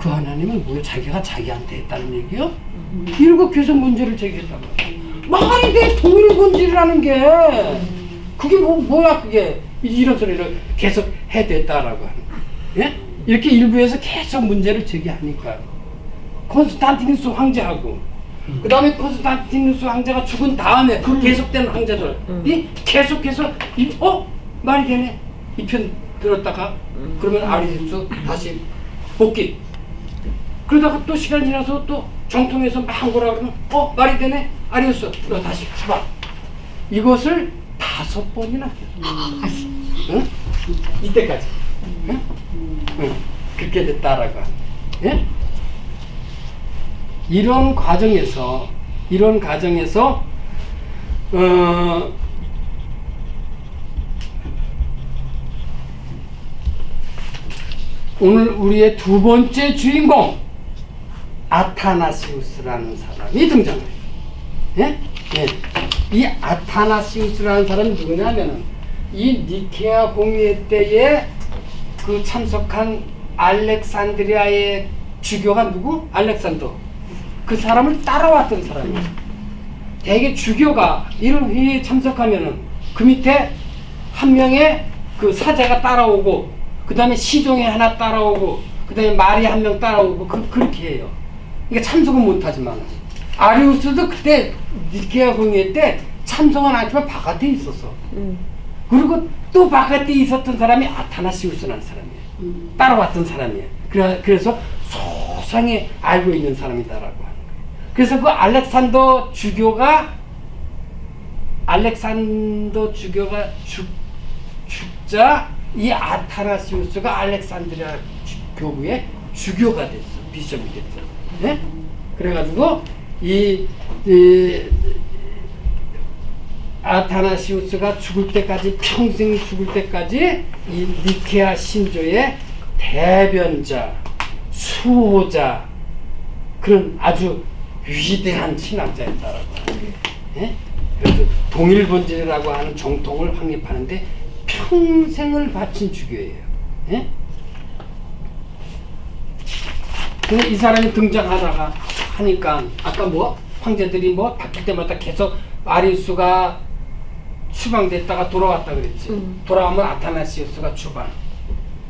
그 하나님은 뭐야? 자기가 자기한테 했다는 얘기요? 이러고 계속 문제를 제기했단 말이야. 말이 돼, 동일 본질이라는 게. 그게 뭐야, 그게. 이런 소리를 계속 해댔다라고 하는 거야. 예? 이렇게 일부에서 계속 문제를 제기하니까. 콘스탄티누스 황제하고, 그 다음에 콘스탄티누스 황제가 죽은 다음에 그 계속된 황제들이 계속해서, 말이 되네. 이 편 들었다가, 그러면 아리우스 다시 복귀. 그러다가 또 시간 지나서 또 정통에서 막 뭐라 그러면 말이 되네. 아리우스 너 다시 출발. 이것을 5번이나 계속. 응? 이때까지. 응? 응. 그렇게 됐다라고 하는. 예? 이런 과정에서 오늘 우리의 두 번째 주인공 아타나시우스라는 사람이 등장해요. 예? 예. 이 아타나시우스라는 사람이 누구냐면은 이 니케아 공의회 때에 그 참석한 알렉산드리아의 주교가 누구? 알렉산더. 그 사람을 따라왔던 사람이에요. 대개 주교가 이런 회의에 참석하면은 그 밑에 한 명의 그 사제가 따라오고, 그 다음에 시종이 하나 따라오고, 그 다음에 말이 한 명 따라오고, 그렇게 해요. 그러니까 참석은 못하지만. 아리우스도 그때 니케아 공의회 때 참석은 하지만 바깥에 있었어. 그리고 또 바깥에 있었던 사람이 아타나시우스라는 사람이에요. 따라왔던 사람이에요. 그래서 소상히 알고 있는 사람이다라고 하는 거예요. 그래서 그 알렉산더 주교가 죽자 이 아타나시우스가 알렉산드리아 교구의 주교가 됐어. 비숍이 됐어. 네? 그래가지고 이 아타나시우스가 죽을 때까지, 평생 죽을 때까지 이 니케아 신조의 대변자, 수호자, 그런 아주 위대한 신학자였다라고 하는 거예요. 예? 그래서 동일본질이라고 하는 정통을 확립하는데 평생을 바친 주교예요. 예? 근데 이 사람이 등장하다가 하니까 아까 황제들이 바뀔 때마다 계속 아리우스가 추방됐다가 돌아왔다 그랬지. 돌아오면 아타나시우스가 추방.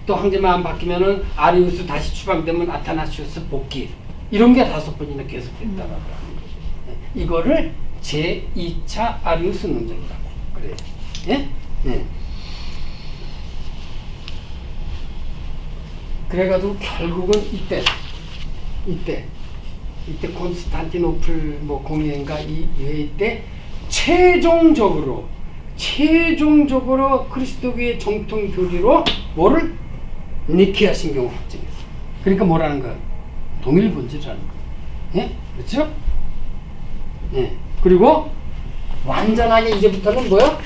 또 황제만 바뀌면은 아리우스 다시 추방되면 아타나시우스 복귀. 이런 게 5번이나 계속됐다고 하는 거예요. 이거를 제2차 아리우스 논쟁이라고 그래요. 예? 예. 그래가지고 결국은 이때 콘스탄티노플 공의회인가 이 회의 때 최종적으로 그리스도교의 정통 교리로 뭐를 니케아 신경을 확정했어. 그러니까 뭐라는 거야? 동일 본질이라는 거야. 예? 그렇죠? 예. 그리고 완전하게 이제부터는 뭐야?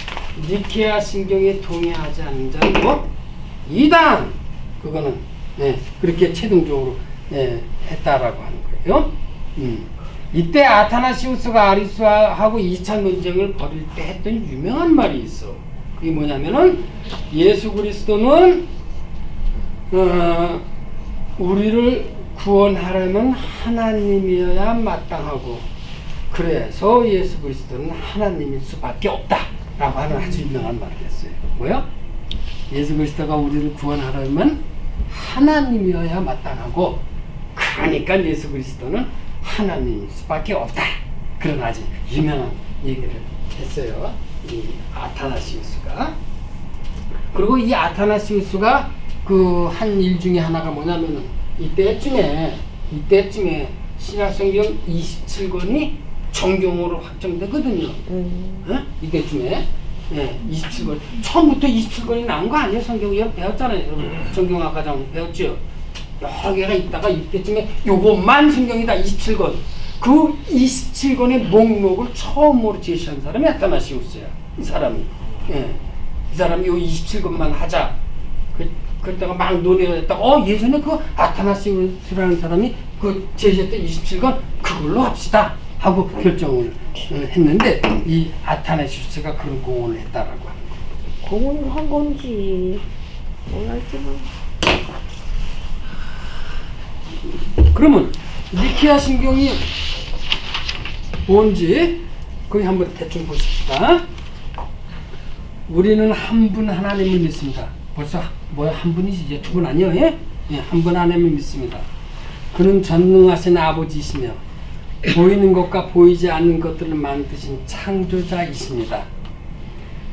니케아 신경에 동의하지 않는 자는 이단. 그거는 그렇게 최종적으로 했다라고 하는 거예요. 이때 아타나시우스가 아리우스하고 2차 논쟁을 벌일 때 했던 유명한 말이 있어. 그게 뭐냐면은 예수 그리스도는 우리를 구원하려면 하나님이어야 마땅하고, 그래서 예수 그리스도는 하나님일 수밖에 없다라고 하는 아주 유명한 말을 했어요. 뭐요? 예수 그리스도가 우리를 구원하려면 하나님이어야 마땅하고, 그러니까 예수 그리스도는 하나님일 수밖에 없다. 그런 아주 유명한 얘기를 했어요. 이 아타나시우스가. 그리고 이 아타나시우스가 그 한 일 중에 하나가 뭐냐면은 이때쯤에 신약성경 27권이 정경으로 확정되거든요. 이때쯤에 27권. 처음부터 27권이 나온 거 아니에요? 성경 여러분 배웠잖아요. 여러분 정경학과정 배웠죠? 여러 개가 있다가 이때쯤에 요것만 성경이다 27권. 그 27권의 목록을 처음으로 제시한 사람이 아타나시우스야. 이 사람이. 이 사람이 요 27권만 하자. 그랬다가 막 논의가 됐다가 예전에 그 아타나시우스라는 사람이 그 제시했던 27권 그걸로 합시다 하고 결정을 했는데, 이 아타나시우스가 그런 공헌을 했다라고 하는 거예요. 공헌을 한 건지 몰랐지만 그러면 니케아 신경이 뭔지 거기 한번 대충 보십시다. 우리는 한 분 하나님을 믿습니다. 벌써 뭐야 한 분이지 이제 두 분 아니요? 예? 예, 한 분 하나님을 믿습니다. 그는 전능하신 아버지이시며 보이는 것과 보이지 않는 것들을 만드신 창조자이십니다.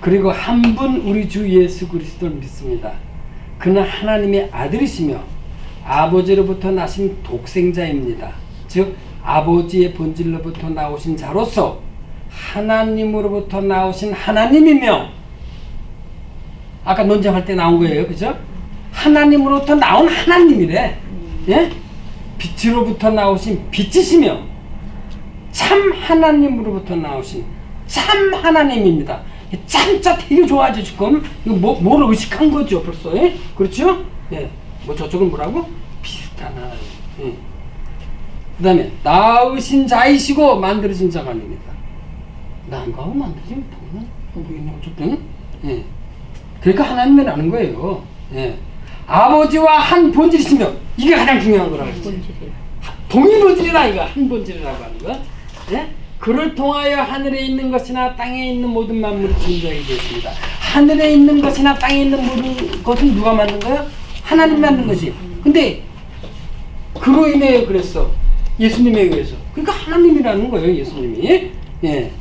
그리고 한 분 우리 주 예수 그리스도를 믿습니다. 그는 하나님의 아들이시며 아버지로부터 나신 독생자입니다. 즉 아버지의 본질로부터 나오신 자로서 하나님으로부터 나오신 하나님이며, 아까 논쟁할 때 나온 거예요, 그죠? 하나님으로부터 나온 하나님이래. 예? 빛으로부터 나오신 빛이시며 참 하나님으로부터 나오신 참 하나님입니다. 참자 되게 좋아하죠 지금. 이거 뭐를 의식한 거죠 벌써. 예? 그렇죠? 예. 뭐 저쪽은 뭐라고? 비슷한 하나님. 예. 그 다음에 나으신 자이시고 만들어진 자가 아닙니다. 나은 거하고 만들어진 거는 모르겠네 어쨌든. 예. 그러니까 하나님이라는 거예요. 예. 아버지와 한 본질이시며, 이게 가장 중요한 거라고 했지. 동일 본질이다 이거. 한 본질이라고 하는 거. 예? 그를 통하여 하늘에 있는 것이나 땅에 있는 모든 만물이 존재하게 되었습니다. 하늘에 있는 것이나 땅에 있는 모든 것은 누가 만든 거야? 하나님이 만든 것이. 근데 그로 인해 그랬어. 예수님에 의해서. 그러니까 하나님이라는 거예요 예수님이. 예.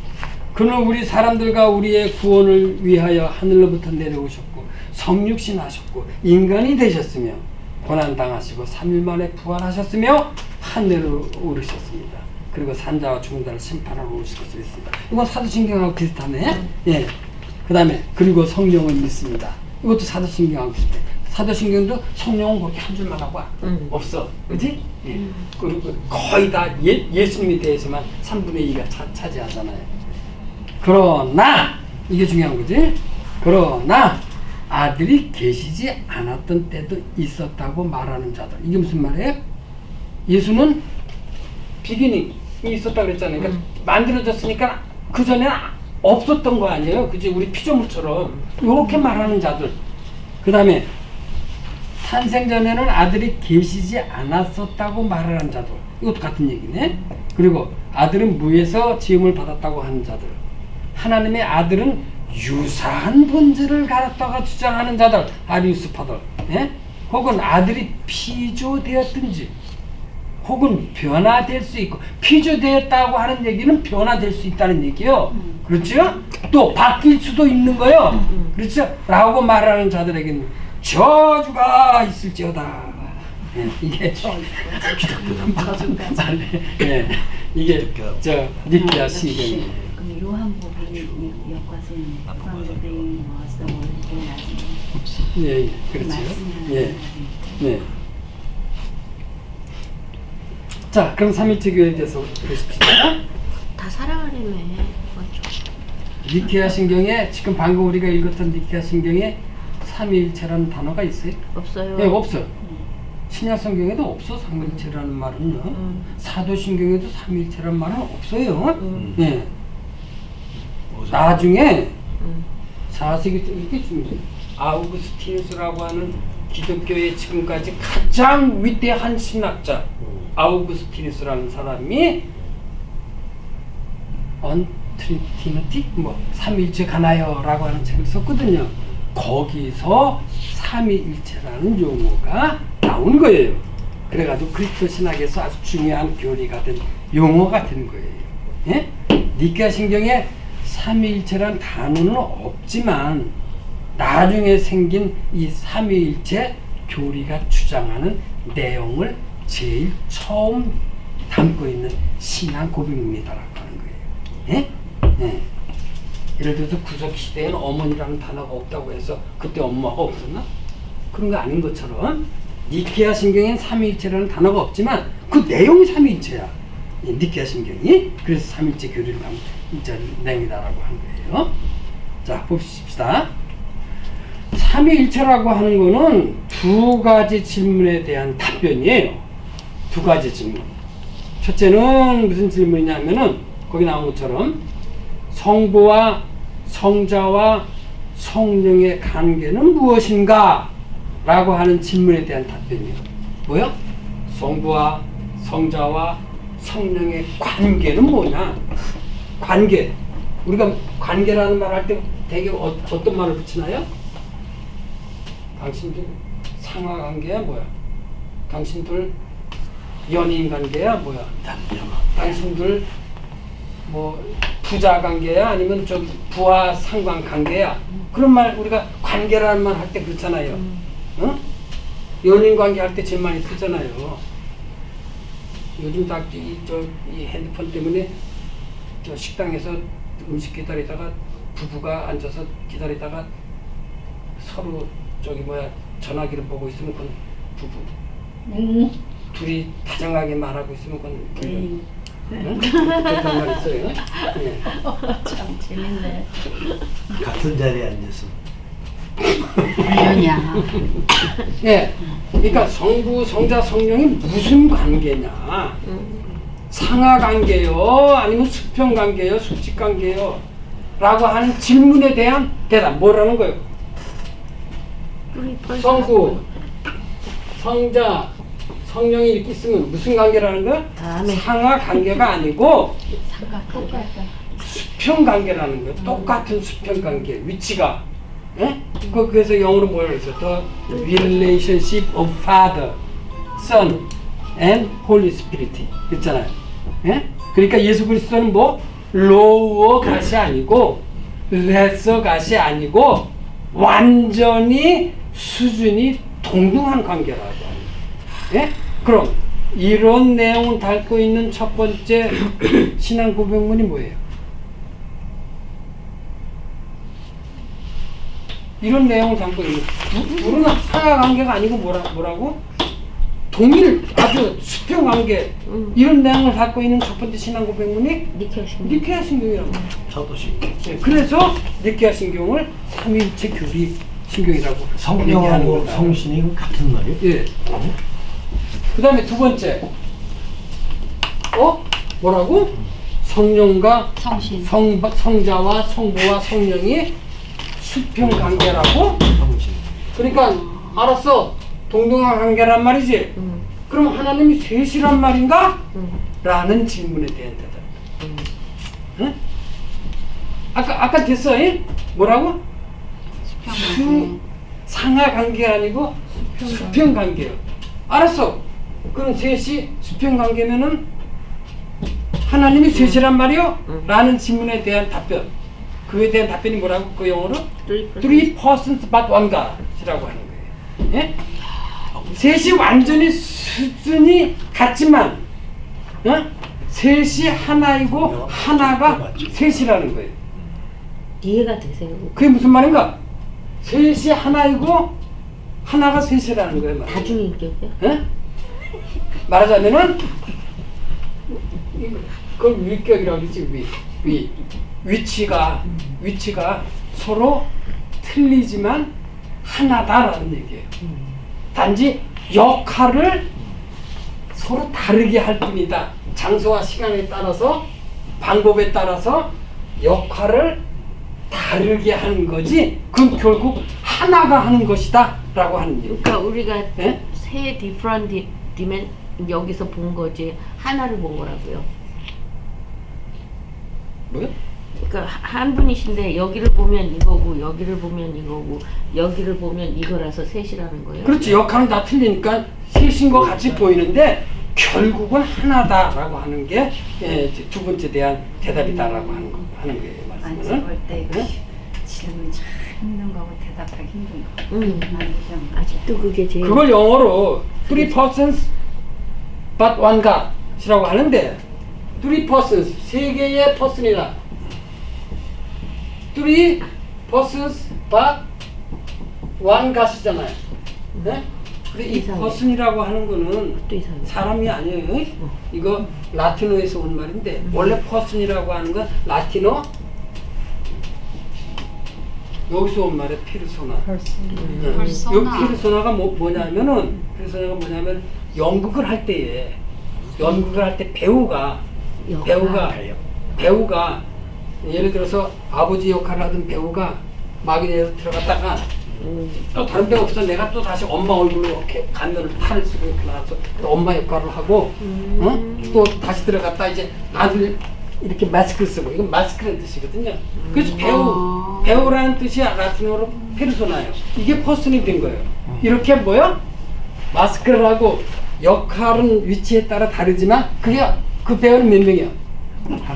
그는 우리 사람들과 우리의 구원을 위하여 하늘로부터 내려오셨고 성육신하셨고 인간이 되셨으며 고난당하시고 3일 만에 부활하셨으며 하늘로 오르셨습니다. 그리고 산자와 죽은 자를 심판하러 오실 것을 믿습니다. 이건 사도신경하고 비슷하네. 예. 그 다음에 그리고 성령을 믿습니다. 이것도 사도신경하고 비슷해. 사도신경도 성령은 그렇게 한 줄만 하고 없어. 그지? 예. 그리고 거의 다 예수님에 대해서만 3분의 2가 차지하잖아요. 그러나 이게 중요한 거지. 그러나 아들이 계시지 않았던 때도 있었다고 말하는 자들. 이게 무슨 말이에요? 예수는 비기닝이 있었다고 그랬잖아요. 그러니까 만들어졌으니까 그 전에는 없었던 거 아니에요. 그지? 우리 피조물처럼 이렇게 말하는 자들. 그 다음에 탄생 전에는 아들이 계시지 않았었다고 말하는 자들. 이것도 같은 얘기네. 그리고 아들은 무에서 지음을 받았다고 하는 자들. 하나님의 아들은 유사한 본질을 가졌다가 주장하는 자들, 아리우스파들. 예? 혹은 아들이 피조되었든지 혹은 변화될 수 있고, 피조되었다고 하는 얘기는 변화될 수 있다는 얘기요. 그렇죠? 또 바뀔 수도 있는 거요. 그렇죠? 라고 말하는 자들에게는 저주가 있을지어다. 예, 이게 예, 이게 저 니케아 신경이에요. 요한복음 여과서는 광고된 뭐서 예, 그렇죠. 예, 네. 자, 그럼 삼위일체 교회에 대해서 보십시다. 다 사랑하려며 맞죠? 니케아 신경에 지금 방금 우리가 읽었던 니케아 신경에 삼위일체라는 단어가 있어요? 없어요. 네, 없어요. 신약 성경에도 없어 삼위일체라는 말은요. 사도신경에도 삼위일체라는 말은 없어요. 예. 나중에 4세기 때 이렇게 중요해요. 아우구스티누스라고 하는 기독교의 지금까지 가장 위대한 신학자 아우구스티누스라는 사람이 언트리티니티 뭐 삼위일체 가나요라고 하는 책을 썼거든요. 거기서 삼위일체라는 용어가 나온 거예요. 그래가지고 그리스도 신학에서 아주 중요한 교리가 된 용어가 된 거예요. 예? 니케아 신경에 삼위일체란 단어는 없지만 나중에 생긴 이 삼위일체 교리가 주장하는 내용을 제일 처음 담고 있는 신앙 고백입니다라고 하는 거예요. 예? 예. 예를 들어서 구석 시대에는 어머니라는 단어가 없다고 해서 그때 엄마가 없었나? 그런 거 아닌 것처럼 니케아 신경엔 삼위일체라는 단어가 없지만 그 내용이 삼위일체야. 니케아 신경이. 그래서 삼위일체 교리를 내용이다라고 하는 거예요. 자, 봅시다. 삼위일체라고 하는 거는 두 가지 질문에 대한 답변이에요. 두 가지 질문. 첫째는 무슨 질문이냐면은 거기 나온 것처럼 성부와 성자와 성령의 관계는 무엇인가? 라고 하는 질문에 대한 답변이에요. 뭐요? 성부와 성자와 성령의 관계는 뭐냐? 관계. 우리가 관계라는 말 할 때 되게 어떤 말을 붙이나요? 당신들 상하 관계야 뭐야? 당신들 연인 관계야 뭐야? 당신들 뭐 부자 관계야 아니면 좀 부하 상관 관계야? 그런 말 우리가 관계라는 말 할 때 그렇잖아요. 어? 연인 관계 할 때 제일 많이 쓰잖아요. 요즘 이 핸드폰 때문에 저 식당에서 음식 기다리다가 부부가 앉아서 기다리다가 서로 전화기를 보고 있으면 그건 부부. 둘이 다정하게 말하고 있으면 그건 불륜. 응? 그런 말 있어요. 네. 참 재밌네. 같은 자리에 앉아서 불륜이야. 네. 그러니까 성부, 성자, 성령이 무슨 관계냐? 상하 관계요? 아니면 수평 관계요? 수직 관계요? 라고 하는 질문에 대한 대답. 뭐라는 거예요? 성부, 성자, 성령이 이렇게 있으면 무슨 관계라는 거야? 상하 관계가 아니고 수평 관계라는 거예요. 똑같은 수평 관계. 위치가. 예? 그래서 영어로 뭐라고 했어요? The relationship of Father, Son, and Holy Spirit. 그랬잖아요. 예? 그러니까 예수 그리스도는 뭐 lower 갓이 아니고 lesser 갓이 아니고 완전히 수준이 동등한 관계라고 합니다. 예? 그럼 이런 내용을 담고 있는 첫 번째 신앙 고백문이 뭐예요? 이런 내용을 담고 있는 둘은 상하 관계가 아니고 뭐라고? 동일 아주 수평 관계 이런 내용을 담고 있는 첫 번째 신앙 고백문이 니케아 신경이라고. 사도신 네, 그래서 니케아 신경을 삼위일체 교리 신경이라고 얘기하는 성령하고 겁니다. 성신이 같은 말이에요? 예. 그 다음에 두 번째 뭐라고? 성령과 성신. 성자와 성부와 성령이 수평 관계라고? 성신. 그러니까 알았어. 동등한 관계란 말이지. 그럼 하나님이 셋이란 말인가? 라는 질문에 대한 대답. 응? 아까 됐어. 예? 뭐라고? 상하 관계가 아니고 수평 관계요. 알았어. 그럼 셋이 수평 관계면은 하나님이 셋이란 말이요? 라는 질문에 대한 답변. 그에 대한 답변이 뭐라고? 그 영어로? Three persons but one God이라고 하는 거예요. 예? 셋이 완전히 수준이 같지만, 셋이 하나이고 하나가 셋이라는 거예요. 이해가 되세요? 그게 무슨 말인가? 셋이 하나이고 하나가 셋이라는 거예요. 다중인격이요? 예? 말하자면은 그걸 위격이라고 그러지. 위치가 서로 틀리지만 하나다라는 얘기예요. 단지 역할을 서로 다르게 할 뿐이다. 장소와 시간에 따라서 방법에 따라서 역할을 다르게 하는 거지. 그건 결국 하나가 하는 것이다 라고 하는 얘기예요. 그러니까 우리가 예? 세 different dimension 여기서 본 거지 하나를 본 거라고요. 뭐요? 그러니까 한 분이신데 여기를 보면 이거고 여기를 보면 이거고 여기를 보면 이거라서 셋이라는 거예요. 그렇지. 역할은 다 틀리니까 셋인 것 같이 보이는데 결국은 하나다라고 하는 게 두 번째 대한 대답이다라고 하는 거예요. 안서 말씀은. 볼때 네? 질문 참 힘든 거고 대답하기 힘든 거. 안 되죠. 아직도 그게 제일 그걸 영어로 three persons but one God이라고 하는데 three persons 세 개의 person이다. three persons but one God이잖아요. 네? 근데 이 이상해. person이라고 하는 거는 또 이상해. 사람이 아니에요. 이거 라틴어에서 온 말인데 원래 person이라고 하는 건 라틴어 여기서 온 말에 페르소나. 이 페르소나가 뭐냐면 연극을 할 때에 배우가 예를 들어서 아버지 역할을 하던 배우가 마기네로 들어갔다가 또 다른 데가 없어. 내가 또 다시 엄마 얼굴로 이렇게 간면을 팔을 쓰고 이렇게 나와서 또 엄마 역할을 하고, 또 다시 들어갔다 이제 아들 이렇게 마스크 쓰고, 이건 마스크라는 뜻이거든요. 그래서 배우라는 뜻이 라틴어로 페르소나예요. 이게 퍼슨이 된 거예요. 이렇게 뭐요? 마스크를 하고 역할은 위치에 따라 다르지만 그게 그 배우는 몇 명이야?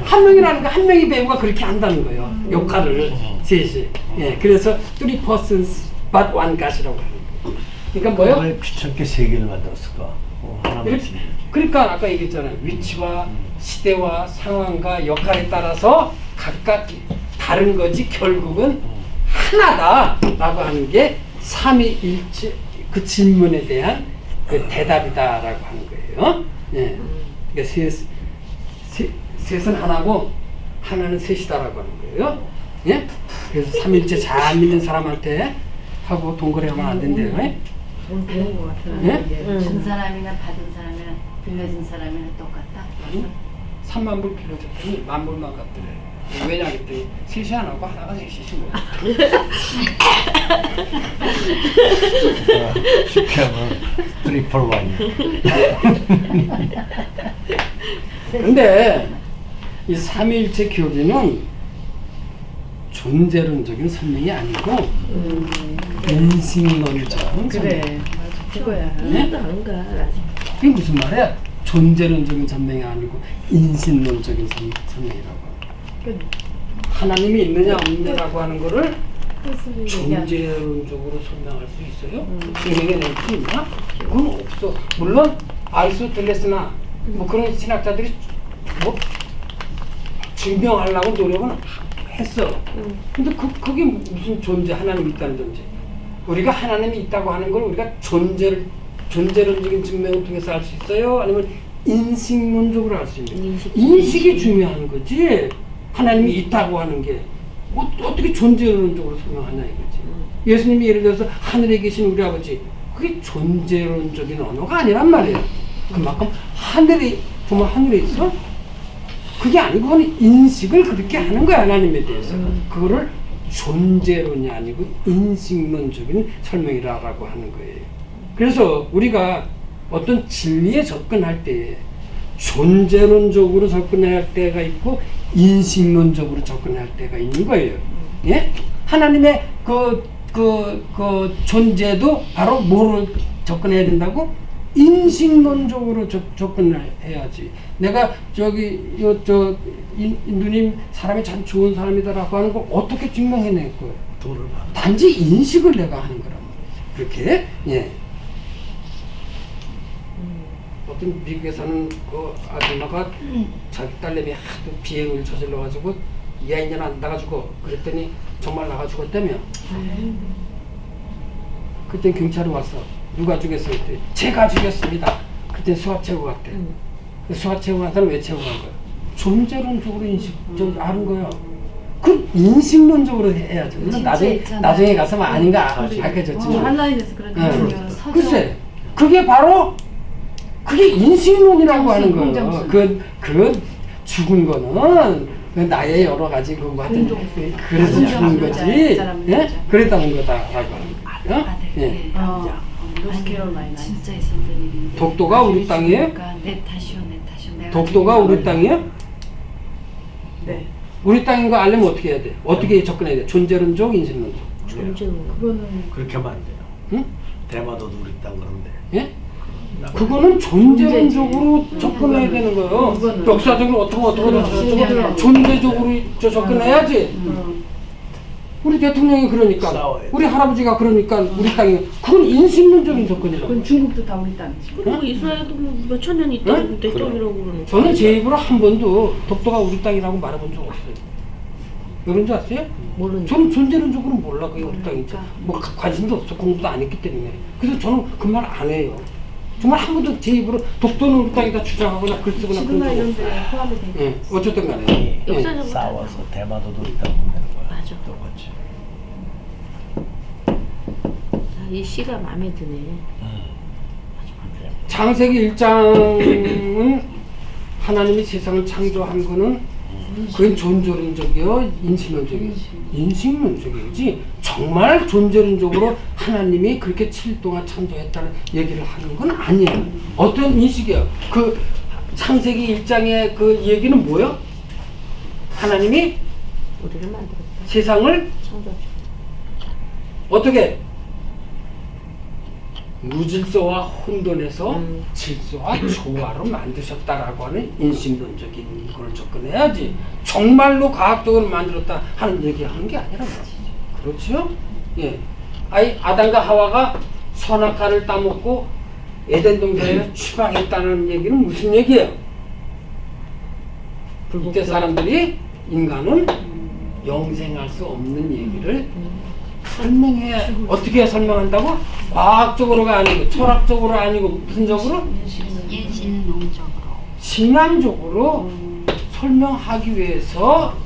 한 명이라는 거, 한 명의 배우가 그렇게 한다는 거예요. 역할을 셋이. 예, 그래서 three persons but one God이라고 하는 거예요. 그러니까 뭐요? 왜 귀찮게 세 개를 만들었을까? 하나만 이렇게, 쓰네. 그러니까 아까 얘기했잖아요. 위치와 시대와 상황과 역할에 따라서 각각 다른 거지 결국은 하나다라고 하는 게 삼위일체 그 질문에 대한 그 대답이다라고 하는 거예요. 예, 그러니까 셋은 하나고 하나는 셋이다라고 하는 거예요. 예, 그래서 삼위일체 잘 믿는 사람한테 하고 동거래하면 안 된대요. 예? 오늘 배운 것 같아요. 예? 준 사람이나 받은 사람이나 빌려준 사람이나 똑같다. 3만 불 빌려줬더니 10,000불만 갚더래. 왜냐 그랬더니 셋이 하나고 하나가 셋이신 거야. 쉽게 하면 트리플 와인. 근데 이 삼위일체 교리는 존재론적인 설명이 아니고 인식론적인 설명. 그거야. 이해가 안 가. 아직. 그게 무슨 말이야? 존재론적인 설명이 아니고 인식론적인 설명이라고. 하나님이 있느냐 없느냐라고 하는 거를 존재론적으로 설명할 수 있어요? 은행에 낼 수 있나? 그건 없어. 물론 아리스토텔레스나 뭐 그런 신학자들이 뭐 증명하려고 노력은 했어. 근데 그게 무슨 존재, 하나님이 있다는 존재. 우리가 하나님이 있다고 하는 걸 우리가 존재론적인 증명을 통해서 알 수 있어요? 아니면 인식론적으로 알 수 있는 거예요? 인식이 중요한 거지. 하나님이 있다고 하는 게 어떻게 존재론적으로 설명하냐 이거지. 예수님이 예를 들어서 하늘에 계신 우리 아버지, 그게 존재론적인 언어가 아니란 말이에요. 그만큼 하늘이 정말 하늘에 있어? 그게 아니고 그건 인식을 그렇게 하는 거야, 하나님에 대해서. 그거를 존재론이 아니고 인식론적인 설명이라고 하는 거예요. 그래서 우리가 어떤 진리에 접근할 때에 존재론적으로 접근할 때가 있고 인식론적으로 접근할 때가 있는 거예요. 예? 하나님의 그 존재도 바로 뭐로 접근해야 된다고? 인식론적으로 접근을 해야지. 내가 누님 사람이 참 좋은 사람이다라고 하는 걸 어떻게 증명해낼 거예요? 돈을 받아. 단지 인식을 내가 하는 거란 말이죠. 그렇게, 예. 어떤 미국에 사는 그 아줌마가 자기 딸내미 하도 비행을 저질러가지고 야 이제 안 나가지고 그랬더니 정말 나가 죽었다며. 그때 경찰이 왔어. 누가 죽였어? 그때 제가 죽였습니다. 그때 수갑 채우고 갔대. 수갑 채우고 간 사람 왜 채우고 간 거야? 존재론적으로 아는 거야. 그 인식론적으로 해야죠. 물론 나중에 가서 아닌가 밝혀졌지만. 한라인에서 그런 글쎄, 그게 바로 그게 인식론이라고 하는 거예요. 그 죽은 거는 나의 여러 가지 그 하여튼 그래서 죽은 거지. 예? 그랬다는 거다라고 하는 거예요. 예. 노스캐롤라이나 진짜 있었던 일인데. 독도가 우리 땅이에요? 내 탓이요. 독도가 우리 땅이에요? 네. 우리 땅인 거 알려면 어떻게 해야 돼? 어떻게 접근해야 돼? 존재론적, 인식론적. 존재론. 그거는 그렇게 하면 안 돼요. 응? 대마도도 우리 땅 그런데. 예? 그거는 존재론적으로 접근해야 되는 거예요. 그거는 역사적으로 어떻게 존재적으로 접근해야지. 우리 대통령이 그러니까, 싸워야 우리 할아버지가 그러니까 우리 땅이 그건 인식론적인 접근이라고. 그건 중국도 다 우리 땅이지. 그리고 이스라엘도 몇 천 년 있다고 응? 내 땅이라고 그러는 저는 제 입으로 한 번도 독도가 우리 땅이라고 말해본 적 없어요. 그런 줄 아세요? 모르는. 저는 존재론적으로 몰라 그게 우리 땅인지. 뭐 관심도 없어. 공부도 안 했기 때문에. 그래서 저는 그 말 안 해요. 정말 한 번도 제 입으로 독도는 우리 땅이다 주장하거나 글 쓰거나 그런 지구나 적 이런 없어요. 데 포함이 돼. 예, 어쨌든 간에. 예. 역사적으로 싸워서 대마도도 우리 땅 보내는 거야. 맞아. 똑같이. 이 시가 마음에 드네. 창세기 1장은 하나님이 세상을 창조한 거는 그건 존재론적이요, 인신론적이요. 인신론적이지. 정말 존재론적으로 하나님이 그렇게 7일 동안 창조했다는 얘기를 하는 건 아니에요. 어떤 인식이에요? 그 창세기 1장의 그 얘기는 뭐예요? 하나님이 우리를 만들었다. 세상을 창조주. 어떻게? 무질서와 혼돈에서 질서와 조화로 만드셨다라고 하는 인신론적인 걸 접근해야지. 정말로 과학적으로 만들었다 하는 얘기하는 게 아니라 말이지. 그렇죠? 예. 아담과 하와가 선악과를 따먹고 에덴 동산에서 추방했다는 얘기는 무슨 얘기예요? 이때 사람들이 인간은 영생할 수 없는 얘기를 설명해. 어떻게 설명한다고? 과학적으로가 아니고 철학적으로 아니고 무슨 적으로? 인신론적으로. 신앙적으로 설명하기 위해서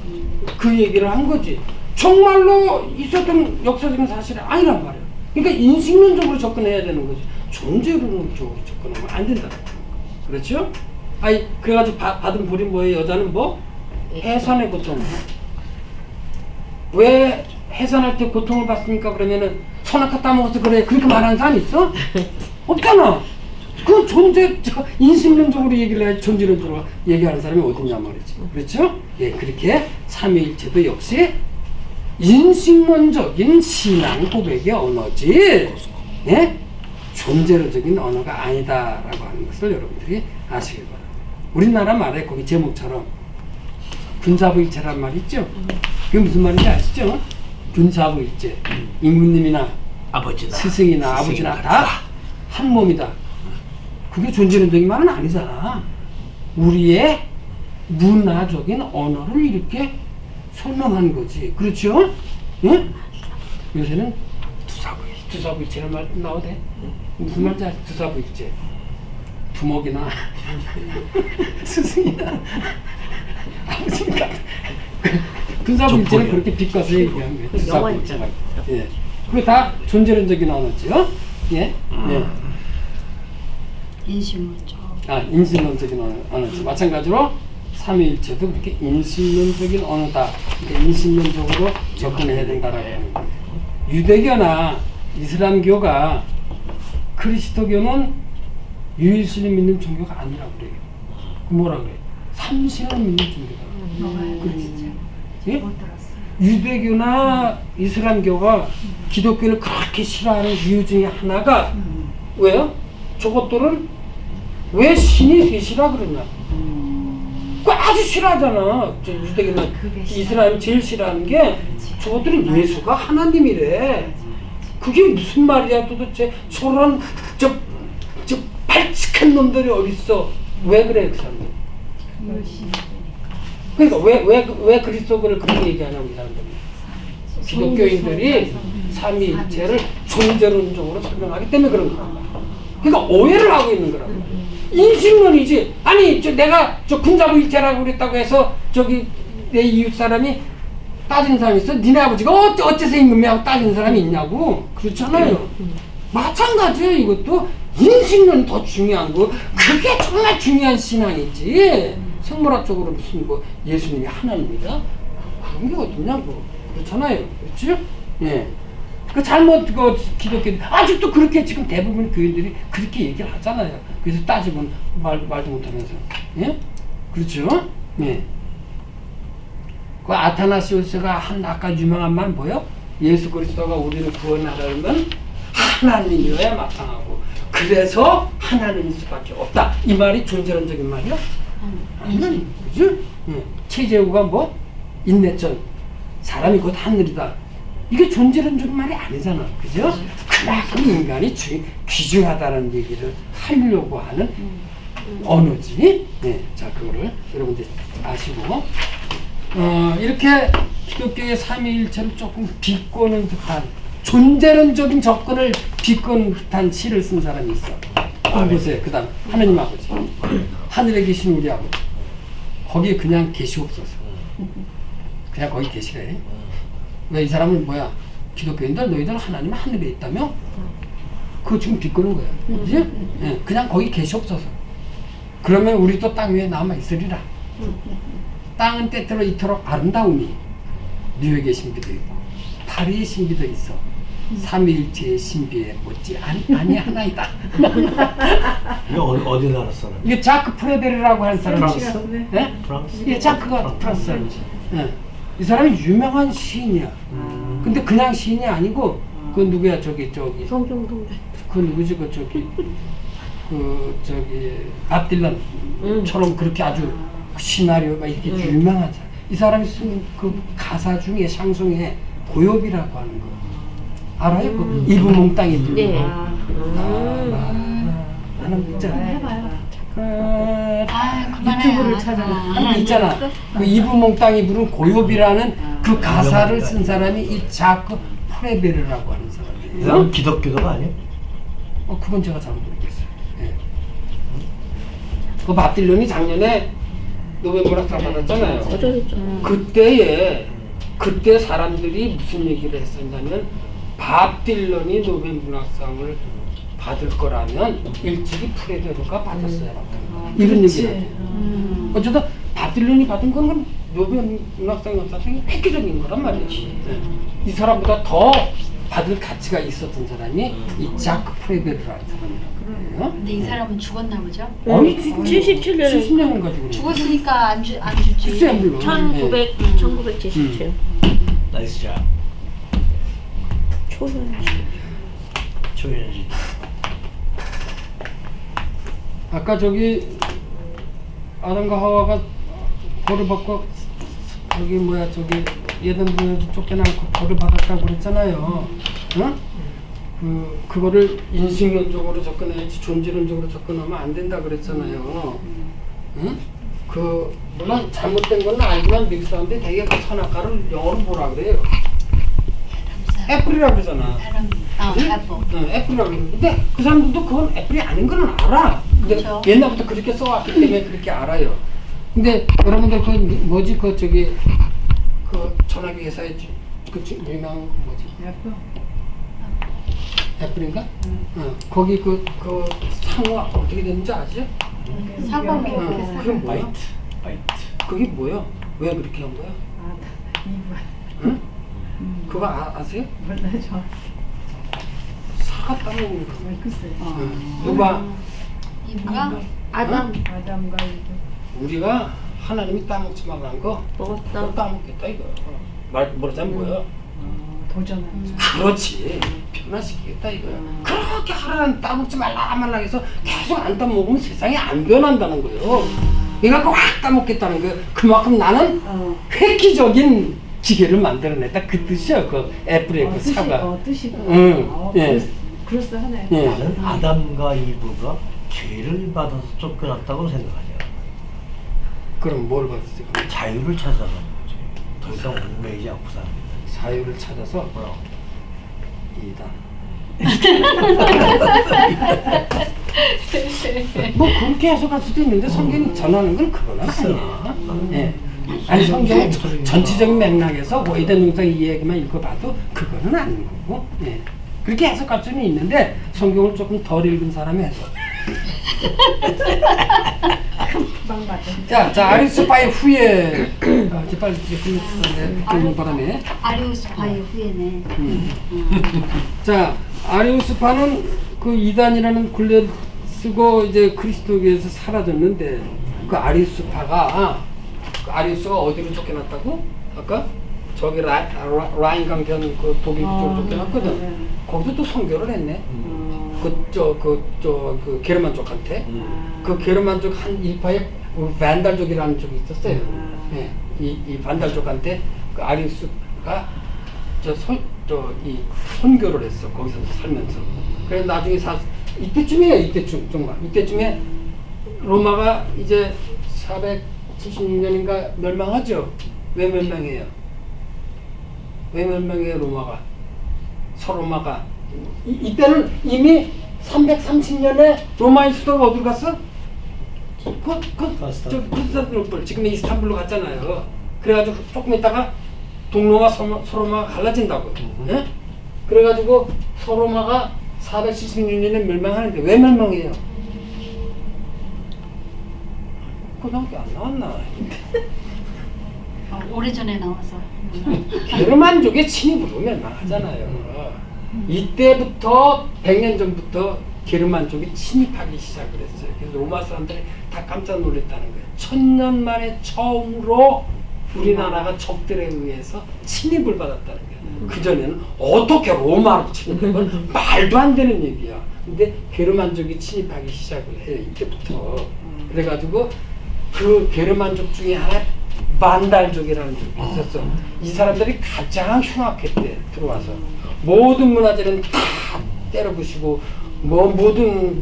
그 얘기를 한 거지. 정말로 있었던 역사적인 사실이 아니란 말이야. 그러니까 인식론적으로 접근해야 되는 거지. 존재론적으로 접근하면 안 된다. 그렇죠? 그래가지고 받은 벌이 뭐예요? 여자는 뭐? 해산의 고통. 왜 해산할 때 고통을 받습니까? 그러면은 선악과 따먹어서 그래. 그렇게 말하는 사람이 있어? 없잖아. 그 인신론적으로 얘기를 해야지 존재론적으로 얘기하는 사람이 어디냐 말이지. 그렇죠? 예, 그렇게 삼위일체도 역시 인식론적인 신앙 고백의 언어지. 예? 존재론적인 언어가 아니다라고 하는 것을 여러분들이 아시길 바랍니다. 우리나라 말에 거기 제목처럼 군사부일체란 말이 있죠? 그게 무슨 말인지 아시죠? 군사부일체. 임금님이나 아버지나 스승이나 아버지나 다 한 몸이다. 그게 존재론적인 말은 아니잖아. 우리의 문화적인 언어를 이렇게 설명한 거지. 그렇죠? 예? 요새는 두사부일체라는 말 나오대. 무슨 말인지 아시죠? 두사부일체. 두목이나 스승이나 아버지니까 군사부일체는 그렇게 비꼬아서 얘기한 거예요. 두사부일체. 예. 그게 다 존재론적인 언어죠. 예. 예. 인신론적. 인신론적인 언어죠. 마찬가지로 삼위일체도 그렇게 인신론적인 언어다. 그러니까 인신론적으로 접근해야 된다라고 하는 거예요. 유대교나 이슬람교가 그리스도교는 유일신을 믿는 종교가 아니라고 그래요. 뭐라 그래? 삼신을 믿는 종교다. 그렇지. 예? 못 들었어. 유대교나 이슬람교가 기독교를 그렇게 싫어하는 이유 중에 하나가 왜요? 저것들은 왜 신이 셋이라 그러냐? 그거 아주 싫어하잖아. 유대교나 이슬람이 제일 싫어하는 게 저것들은 예수가 하나님이래. 그게 무슨 말이야 도대체. 저런 저 발칙한 놈들이 어딨어. 왜 그래 그 사람들? 그러니까 왜 그리스도를 그렇게 얘기하냐고 이 사람들이. 기독교인들이 삼위일체를 존재론적으로 설명하기 때문에 그런 거야. 그러니까 오해를 하고 있는 거라고. 인신론이지. 아니 내가 군사부일체라고 그랬다고 해서 내 이웃 사람이 따지는 사람이 있어? 니네 아버지가 어째서 임금이라고 따지는 사람이 있냐고. 그렇잖아요. 마찬가지예요. 이것도 인신론이 더 중요한 거. 그게 정말 중요한 신앙이지. 생물학적으로 무슨 예수님이 하나님이다? 그런 게 어딨냐고. 그렇잖아요. 그렇지? 예. 그 잘못 기독교들 아직도 그렇게 지금 대부분 교인들이 그렇게 얘기를 하잖아요. 그래서 따지면 말도 못하면서. 예? 그렇죠? 예. 그 아타나시오스가 한 아까 유명한 말 뭐요? 예수 그리스도가 우리를 구원하려면 하나님이어야 마땅하고 그래서 하나님일 수밖에 없다. 이 말이 존재론적인 말이야? 아니면 그죠? 예. 최재우가 뭐 인내전 사람이 곧 하늘이다. 이게 존재론적인 말이 아니잖아. 그죠? 그만큼 인간이 귀중하다는 얘기를 하려고 하는 언어지. 네, 자, 그거를 여러분들 아시고, 이렇게 기독교의 삼위일체를 조금 비꼬는 듯한, 존재론적인 접근을 비꼬는 듯한 시를 쓴 사람이 있어. 보세요. 그 다음, 하느님 아버지. 하늘에 계신 우리 아버지. 거기에 그냥 계시옵소서. 그냥 거기 계시래. 왜 이 사람은 뭐야? 기독교인들 너희들 하나님 하늘에 있다며? 그거 지금 비꼬는 거야. 그지? 예, 그냥 거기 계시옵소서. 그러면 우리도 땅 위에 남아 있으리라. 땅은 때때로 이토록 아름다움이 뉴욕의 신비도 있고 파리의 신비도 있어. 삼위일체의 신비에 못지 아니 하나이다. 이거 어디 나라 사람? 이게 자크 프레베르라고 하는 사람이 프랑스? 예? 프랑스? 예, 자크가 프랑스 사람이지. 예. 이 사람이 유명한 시인이야. 근데 그냥 시인이 아니고 그 누구야 저기 성경동. 그 누구지 그 저기 밥 딜런처럼 그렇게 아주 시나리오가 이렇게 유명한 사람. 이 사람이 쓴 그 가사 중에 샹송에 고요비라고 하는 거 알아요? 그 이브 몽땅이 부르는 네. 거. 하는 거 있잖아. 해봐요. 유튜브를 하는 거 있잖아. 그 이브 몽땅이 부른 고요비라는 그 가사를 쓴 사람이 이 자크 프레베르라고 하는 이 사람이에요. 사람 기독교도가 아니에요? 그건 제가 잘 모르겠어요. 예. 그 밥 딜런이 작년에 노벨 문학상 받았잖아요. 그때 사람들이 무슨 얘기를 했었냐면 밥 딜런이 노벨 문학상을 받을 거라면 일찍이 프레베르가 받았어야 한다. 이런 얘기를 하죠. 어쩌다 밥 딜런이 받은 건 노벨 문학상 역사상이 획기적인 거란 말이지. 네. 이 사람보다 더 받을 가치가 있었던 사람이 이 자크 프레베르라는 사람이라고 그래요. 근데 이 사람은 죽었나 보죠? 아니 77년에 70년인 가지고 죽었으니까 안 주지. 글쎄 물론 1977. 나이스 잡. 초현실. 초현실. 아까 저기 아담과 하와가 벌을 받고 저기 뭐야 저기 예전부에도 쫓겨나고 벌을 받았다고 그랬잖아요. 응? 그거를 인식론적으로 접근해야지 존재론적으로 접근하면 안 된다 그랬잖아요. 응? 물론 잘못된 건 알지만 미국 사람들이 되게 그 선악과를 영어로 뭐라 그래요? 애플이라고 그러잖아. 애플. 애플이라고 그러는데 그 사람들도 그건 애플이 아닌 건 알아. 근데 그렇죠. 옛날부터 그렇게 써왔기 때문에 그렇게 알아요. 근데 여러분들 그 뭐지 그 저기 그 전화기 회사의 그 유명한 거 뭐지? 애플인가? 거기 그 상호가 어떻게 되는지 아시죠? 사과기. 그게 뭐야? 바이트. 그게 뭐야? 왜 그렇게 한 거야? 응? 그거 아세요? 몰라요. 사과 따먹는 거. 누가 이브가 아담과 우리가 하나님이 따먹지 말라는 거 먹었다. 그거 따먹겠다 이거. 말하자면 뭐야? 도전하는. 그렇지. 변화시키겠다 이거야. 그렇게 하라는 따먹지 말라 해서 계속 안 따먹으면 세상이 안 변한다는 거예요. 얘가 확 따먹겠다는 거예요. 그만큼 나는 획기적인 지게를 만들어냈다 그 뜻이야. 그 애플의 그 사과. 뜻이고. 예. 그럴싸하네. 예. 나는 아담과 이브가 죄를 받아서 쫓겨났다고 생각하냐. 그럼 뭘 받았어요? 그럼 자유를 찾아서 거지. 더 이상 얽매이지 않고 사는 거야. 자유를 찾아서 이다. 뭐 그렇게 해석할 수도 있는데 성경이 전하는 건 그건 아니야. 예. 아니 성경의 전체적인 맥락에서 에덴 동산 이 얘기만 읽어봐도 그거는 아닌 거고. 예. 그렇게 해석할 수는 있는데 성경을 조금 덜 읽은 사람이 해석. 자 아리스파의 후예. 이제 빨리 끝내는 바람에. 아리우스파의 후예네. 자 아리우스파는 그 이단이라는 굴레를 쓰고 이제 그리스도교에서 사라졌는데 그 아리우스파가 어디로 쫓겨났다고? 아까 저기 라인 강변 그 독일 쪽으로 쫓겨났거든. 거기서 또 선교를 했네. 그 게르만 쪽한테. 그 게르만 쪽 한 일파에 반달족이라는 쪽이 있었어요. 예, 이 반달족한테 그 아리우스가 이 선교를 했어. 거기서 살면서. 그래서 나중에 이때쯤에 로마가 이제 476년인가 멸망하죠. 왜 멸망해요? 로마가? 서로마가. 이때는 이미 330년에 로마의 수도가 어디로 갔어? 콘스탄티노플 지금 이스탄불로 갔잖아요. 그래가지고 조금 있다가 동로마 서로마가 갈라진다고. 예? 그래가지고 서로마가 476년에 멸망하는데 왜 멸망해요? 고등학교 안 나왔나? 오래전에 나와서. 게르만족의 침입으로 멸망하잖아요. 이때부터 100년 전부터 게르만족이 침입하기 시작을 했어요. 그래서 로마 사람들이 다 깜짝 놀랐다는 거예요. 1000년 만에 처음으로 우리나라가 적들에 의해서 침입을 받았다는 거예요. 그전에는 어떻게 로마로 침입을 말도 안 되는 얘기야. 근데 게르만족이 침입하기 시작을 해요. 이때부터. 그래가지고 그 게르만족 중에 하나 반달족이라는 족이 있었어. 이 사람들이 가장 흉악했대. 들어와서 모든 문화재는 다 때려부시고 모든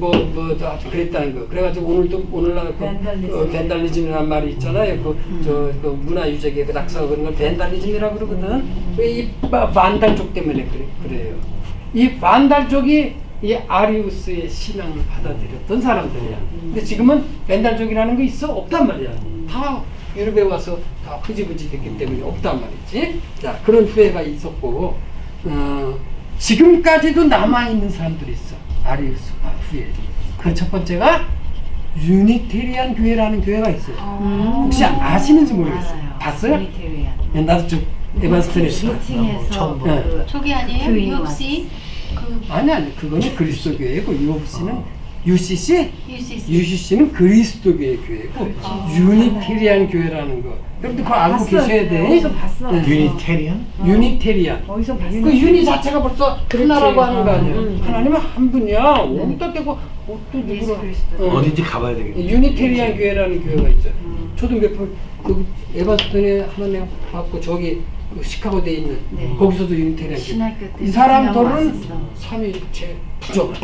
다 그랬다는 거. 그래가지고 오늘도 오늘날 벤달리즘이라는 말이 있잖아요. 그 문화유적의 그 낙서가 그런 걸 벤달리즘이라고 그러거든. 이 반달족 때문에 그래요. 이 반달족이 이 아리우스의 신앙을 받아들였던 사람들이야. 근데 지금은 벤달족이라는 거 있어? 없단 말이야. 다 유럽에 와서 다 흐지부지 됐기 때문에 없단 말이지. 자, 그런 후회가 있었고, 지금까지도 남아있는 사람들이 있어. 아리우스 후에. 그 첫 번째가 유니테리안 교회라는 교회가 있어요. 혹시 아시는지 모르겠어요. 알아요. 봤어요? 유니테리안. 예, 나도 좀 에반스턴에서. 미팅에서 처음 네. 그 저기 아니에요? 교인이 UFC? 그 아니, 그거는 그리스도 교회고, UCC는 UCC? UCC. UCC는 그리스도교의 교회고 유니테리안 교회라는 거. 여러분들 그거 알고 계셔야 돼. 어디서 봤어? 네. 유니테리안? 유니테리안. 어디서 봤어? 그 유니 자체가 벌써 하나라고 하는 거 아니야. 음. 하나님은 한 분이야. 어디다 대고 또 예수 누구라. 그리스도. 어딘지 가봐야 되겠네. 유니테리안 교회라는 교회가 있어요. 저도 몇 번 그 에반스턴에 하나 내가 봤고 저기 그 시카고대에 있는 네. 거기서도 유니테리안 신학교 교회. 때 이 사람들은 왔었어. 삼위일체 부정한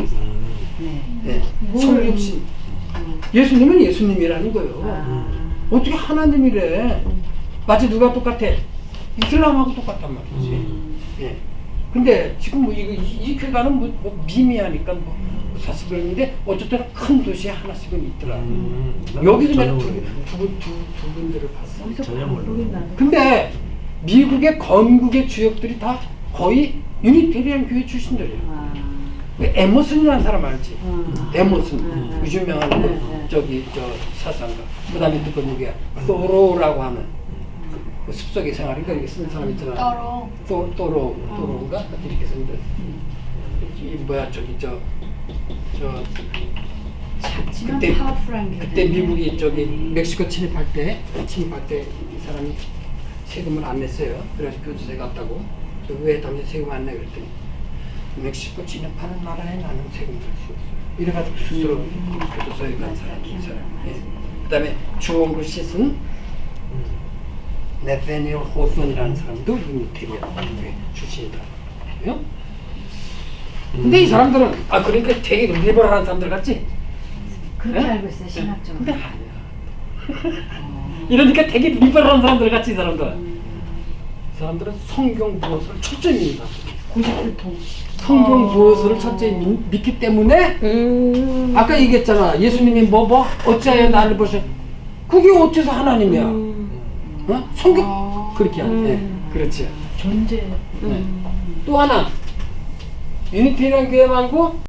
네. 네. 성육신. 예수님은 예수님이라는 거예요. 어떻게 하나님이래? 마치 누가 똑같아? 이슬람하고 똑같단 말이지. 예. 근데 지금 뭐 이 교회가는 뭐 미미하니까 뭐 사실 그런데 어쨌든 큰 도시에 하나씩은 있더라. 여기서 내가 두 분들을 봤어. 전혀 몰라. 근데 미국의 건국의 주역들이 다 거의 유니테리안 교회 출신들이야. 에머슨이라는 사람 알지? 에머슨, 그 유명한 저기 저 사상가. 그다음에 또 그 누구야? 또로라고 하는 그 숲속의 생활인가 이렇게 쓰는 사람 있잖아. 또로인가 이렇게 쓰는데 이 뭐야 저기 저 그때 파워풀한 그때 미국이 저기 멕시코 침입할 때 이 사람이 세금을 안 냈어요. 그래서 교도소에 갔다고. 왜 당신 세금 안 내? 그랬더니 멕시코 진입하는 나라에 나는 세금을 수 없어요. 이래가지고 스스로 교도소에 간 사람이 이 사람. 예. 그다음에 주원구 씻은 네페니얼 호슨이라는 사람도 유니테리안 출신이다. 예? 근데 이 사람들은 그러니까 되게 리버럴한 사람들 같지? 그렇게 예? 알고 있어요, 신학적으로. 근데 아니야. 이러니까 되게 리버럴한 사람들 같지 이 사람들. 이 사람들은 성경 무엇을 철저히 믿는 사람들. 고집불통. 성경 무엇을 철저히 믿기 때문에 아까 얘기했잖아. 예수님이 뭐 어찌하여 나를 보셔. 그게 어째서 하나님이야. 어? 성경 그렇게 하네. 예, 그렇지. 존재. 네. 또 하나 유니테리안 교회 말고